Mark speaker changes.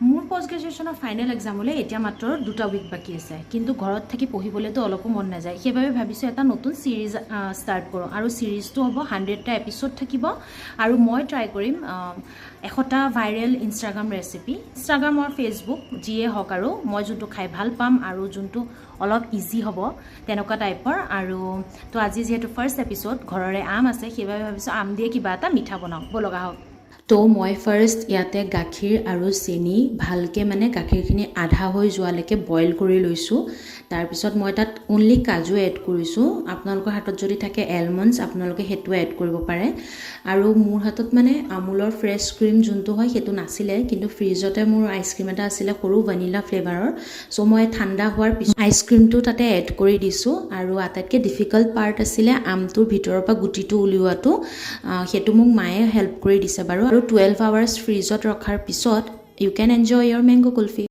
Speaker 1: মোৰ post গ্ৰেজুৱেশ্যনৰ final এক্সামলৈ এতিয়া মাত্ৰ 2টা উইক বাকী আছে, কিন্তু ঘৰত থাকি পঢ়িবলৈতো অলপো মন নাযায়। সেইবাবে ভাবিছোঁ এটা নতুন ছিৰিজ ষ্টাৰ্ট কৰোঁ, আৰু ছিৰিজটো হ'ব 100টা এপিছ'ড থাকিব, আৰু মই ট্ৰাই কৰিম 100টা ভাইৰেল ইনষ্টাগ্ৰাম ৰেচিপি, ইনষ্টাগ্ৰাম আৰু ফেচবুক যিয়ে হওক, আৰু মই যোনটো খাই ভাল পাম আৰু যোনটো অলপ ইজি হ'ব তেনেকুৱা টাইপৰ। আৰু তো আজি যিহেতু ফাৰ্ষ্ট এপিছ'ড, ঘৰৰে আম আছে, সেইবাবে ভাবিছোঁ আম দিয়ে কিবা এটা মিঠা বনাওঁ, বলগা হওক। তো মই ফাৰ্ষ্ট ইয়াতে গাখীৰ আৰু চেনি ভালকৈ মানে গাখীৰখিনি আধা হৈ যোৱালৈকে বইল কৰি লৈছোঁ। তাৰপিছত মই তাত অনলি কাজু এড কৰিছোঁ। আপোনালোকৰ হাতত যদি থাকে এলমণ্ডছ, আপোনালোকে সেইটো এড কৰিব পাৰে। আৰু মোৰ হাতত মানে আমুলৰ ফ্ৰেছ ক্ৰীম যোনটো হয় সেইটো নাছিলে, কিন্তু ফ্ৰিজতে মোৰ আইচক্ৰীম এটা আছিলে সৰু ভেনিলা ফ্লেভাৰৰ। ছ' মই ঠাণ্ডা হোৱাৰ পিছত আইচক্ৰীমটো তাতে এড কৰি দিছোঁ। আৰু আটাইতকৈ ডিফিকাল্ট পাৰ্ট আছিলে আমটোৰ ভিতৰৰ পৰা গুটিটো উলিওৱাটো। সেইটো মোক মায়ে হেল্প কৰি দিছে বাৰু। আৰু 12 আৱাৰ্ছ ফ্ৰিজত ৰখাৰ পিছত ইউ কেন এনজয় ইয়ৰ মেংগ' কুলফি।